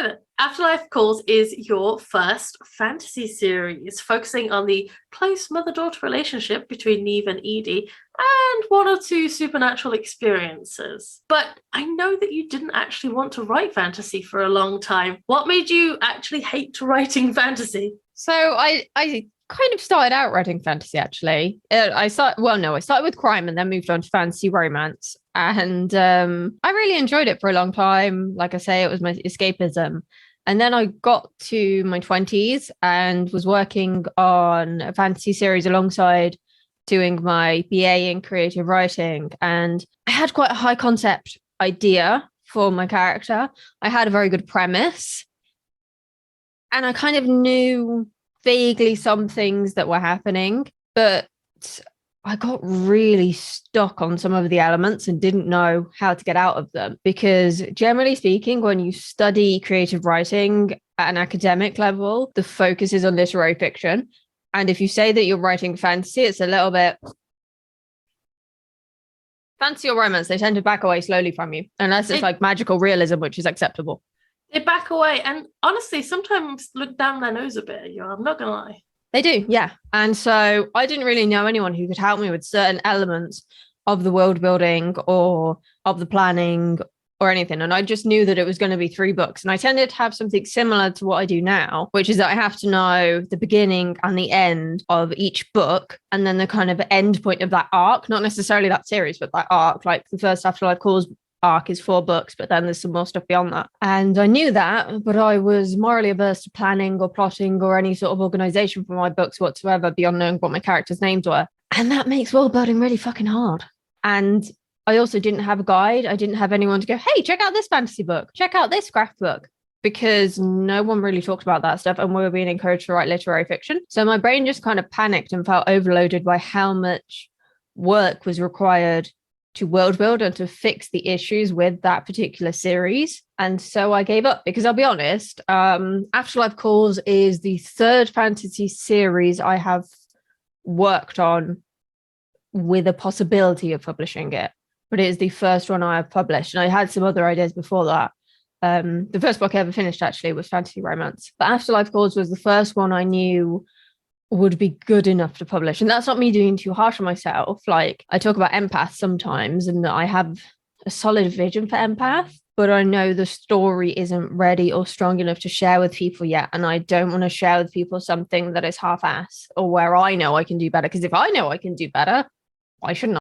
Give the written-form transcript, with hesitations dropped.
then, Afterlife Calls is your first fantasy series focusing on the close mother-daughter relationship between Neve and Edie and one or two supernatural experiences. But I know that you didn't actually want to write fantasy for a long time. What made you actually hate writing fantasy? So I kind of started out writing fantasy, actually. I started with crime and then moved on to fantasy romance. And I really enjoyed it for a long time. Like I say, it was my escapism. And then I got to my 20s and was working on a fantasy series alongside doing my BA in creative writing. And I had quite a high concept idea for my character. I had a very good premise. And I kind of knew vaguely some things that were happening, but I got really stuck on some of the elements and didn't know how to get out of them. Because generally speaking, when you study creative writing at an academic level, the focus is on literary fiction. And if you say that you're writing fantasy, it's a little bit fantasy or romance. They tend to back away slowly from you, unless it's like magical realism, which is acceptable. They back away and honestly sometimes look down their nose a bit at you. I'm not gonna lie. They do, yeah. And so I didn't really know anyone who could help me with certain elements of the world building or of the planning or anything. And I just knew that it was going to be 3 books. And I tended to have something similar to what I do now, which is that I have to know the beginning and the end of each book and then the kind of end point of that arc, not necessarily that series, but that arc. Like the first Afterlife Calls arc is 4 books, but then there's some more stuff beyond that. And I knew that, but I was morally averse to planning or plotting or any sort of organization for my books whatsoever beyond knowing what my characters' names were. And that makes world building really fucking hard. And I also didn't have a guide. I didn't have anyone to go, hey, check out this fantasy book, check out this graphic book, because no one really talked about that stuff and we were being encouraged to write literary fiction. So my brain just kind of panicked and felt overloaded by how much work was required to world build and to fix the issues with that particular series. And so I gave up because I'll be honest, Afterlife Calls is the 3rd fantasy series I have worked on with a possibility of publishing it, but it is the first one I have published. And I had some other ideas before that. The first book I ever finished actually was fantasy romance, but Afterlife Calls was the first one I knew would be good enough to publish. And that's not me doing too harsh on myself. Like I talk about empaths sometimes and that I have a solid vision for empath, but I know the story isn't ready or strong enough to share with people yet. And I don't want to share with people something that is half-ass or where I know I can do better. Because if I know I can do better, why shouldn't